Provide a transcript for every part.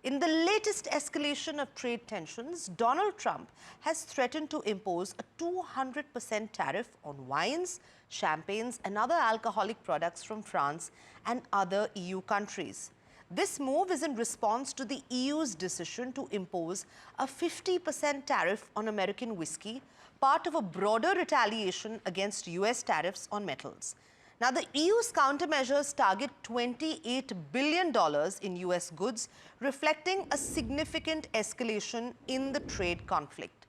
In the latest escalation of trade tensions, Donald Trump has threatened to impose a 200% tariff on wines, champagnes and other alcoholic products from France and other EU countries. This move is in response to the EU's decision to impose a 50% tariff on American whiskey, part of a broader retaliation against US tariffs on metals. Now, the EU's countermeasures target $28 billion in US goods, reflecting a significant escalation in the trade conflict.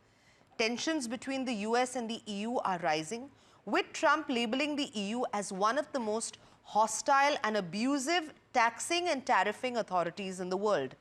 Tensions between the US and the EU are rising, with Trump labeling the EU as one of the most hostile and abusive taxing and tariffing authorities in the world.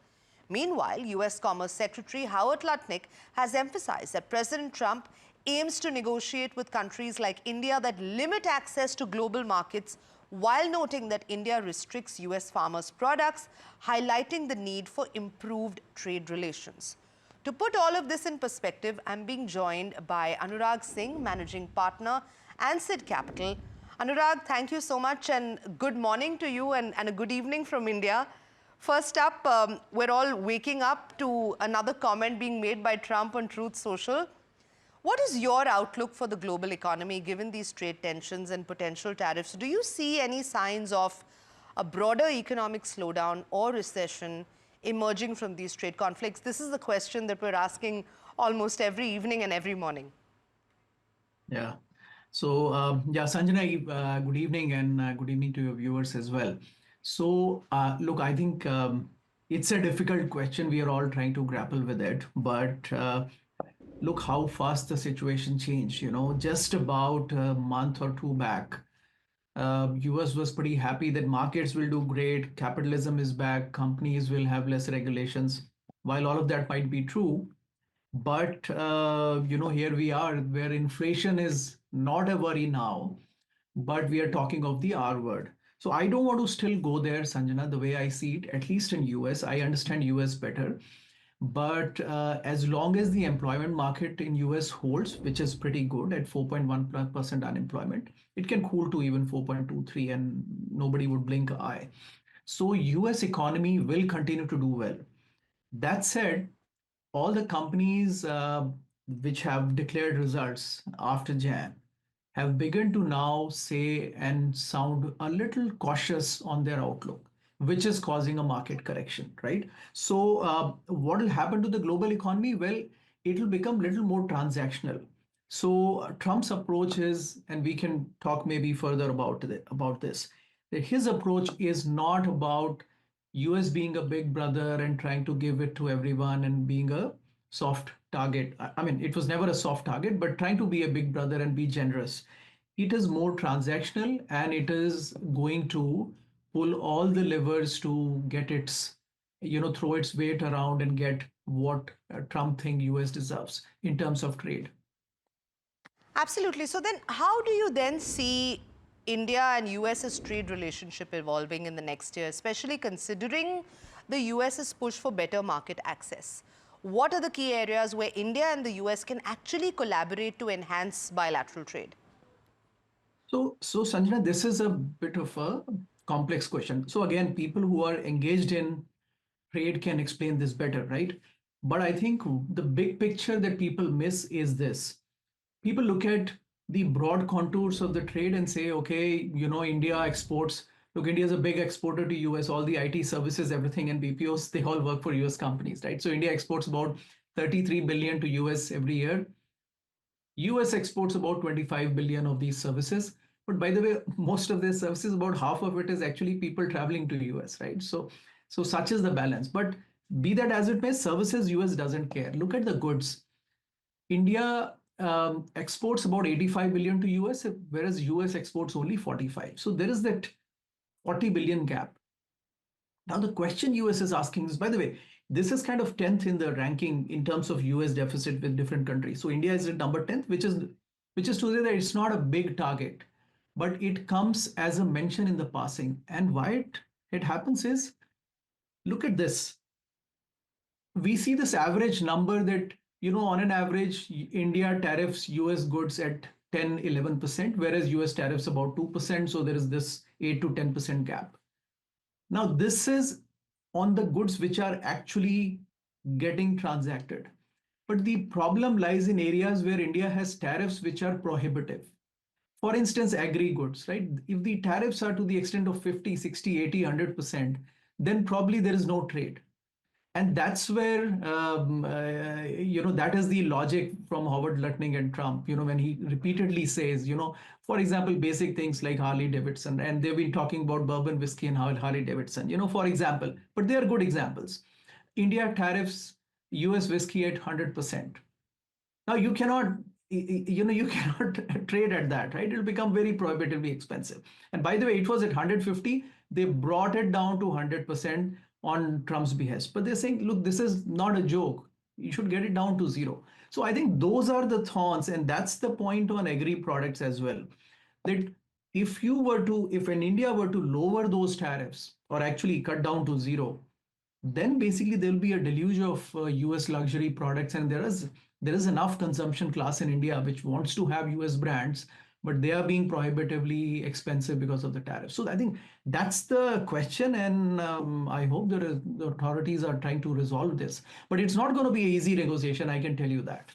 Meanwhile, US Commerce Secretary Howard Lutnick has emphasized that President Trump aims to negotiate with countries like India that limit access to global markets, while noting that India restricts US farmers' products, highlighting the need for improved trade relations. To put all of this in perspective, I'm being joined by Anurag Singh, Managing Partner, Ansid Capital. Anurag, thank you so much and good morning to you and a good evening from India. First up, we're all waking up to another comment being made by Trump on Truth Social. What is your outlook for the global economy given these trade tensions and potential tariffs? Do you see any signs of a broader economic slowdown or recession emerging from these trade conflicts? This is the question that we're asking almost every evening and every morning. Yeah. So, Sanjana, good evening and good evening to your viewers as well. So, look, I think it's a difficult question. We are all trying to grapple with it, but look how fast the situation changed. Just about a month or two back, US was pretty happy that markets will do great, capitalism is back, companies will have less regulations. While all of that might be true, but here we are where inflation is not a worry now, but we are talking of the R word. So I don't want to still go there, Sanjana, the way I see it, at least in US. I understand US better. But as long as the employment market in US holds, which is pretty good at 4.1% unemployment, it can cool to even 4.23 and nobody would blink an eye. So US economy will continue to do well. That said, all the companies which have declared results after Jan have begun to now say and sound a little cautious on their outlook, which is causing a market correction, right? So what will happen to the global economy? Well, it will become a little more transactional. So Trump's approach is, and we can talk maybe further about this, that his approach is not about US being a big brother and trying to give it to everyone and being a soft target. I mean, it was never a soft target, but trying to be a big brother and be generous. It is more transactional and it is going to pull all the levers to get its, throw its weight around and get what Trump thinks US deserves in terms of trade. Absolutely. So then how do you then see India and US's trade relationship evolving in the next year, especially considering the US's push for better market access? What are the key areas where India and the US can actually collaborate to enhance bilateral trade? So Sanjana, this is a bit of a complex question. So again, people who are engaged in trade can explain this better, right? But I think the big picture that people miss is this. People look at the broad contours of the trade and say, okay, India exports. Look, India is a big exporter to US, all the IT services, everything, and BPOs, they all work for US companies, right? So India exports about 33 billion to US every year. US exports about 25 billion of these services. But by the way, most of these services, about half of it is actually people traveling to US, right? So such is the balance. But be that as it may, services, US doesn't care. Look at the goods. India exports about 85 billion to US, whereas US exports only 45. So there is that 40 billion gap. Now the question US is asking is, by the way, this is kind of 10th in the ranking in terms of US deficit with different countries. So India is at number 10th, which is to say that it's not a big target, but it comes as a mention in the passing. And why it happens is, look at this. We see this average number that, on an average, India tariffs US goods at 10, 11%, whereas US tariffs about 2%. So there is this 8 to 10% gap. Now, this is on the goods which are actually getting transacted. But the problem lies in areas where India has tariffs which are prohibitive. For instance, agri goods, right? If the tariffs are to the extent of 50, 60, 80, 100%, then probably there is no trade. And that's where, that is the logic from Howard Lutnick and Trump, when he repeatedly says, for example, basic things like Harley Davidson, and they've been talking about bourbon whiskey and Harley Davidson, for example, but they are good examples. India tariffs US whiskey at 100%. Now you cannot, you cannot trade at that, right? It'll become very prohibitively expensive. And by the way, it was at 150. They brought it down to 100% on Trump's behest. But they're saying, look, this is not a joke. You should get it down to zero. So I think those are the thorns, and that's the point on agri products as well. That if an India were to lower those tariffs or actually cut down to zero, then basically there'll be a deluge of US luxury products, and there is enough consumption class in India which wants to have US brands, but they are being prohibitively expensive because of the tariffs. So I think that's the question, and I hope the authorities are trying to resolve this. But it's not going to be an easy negotiation, I can tell you that.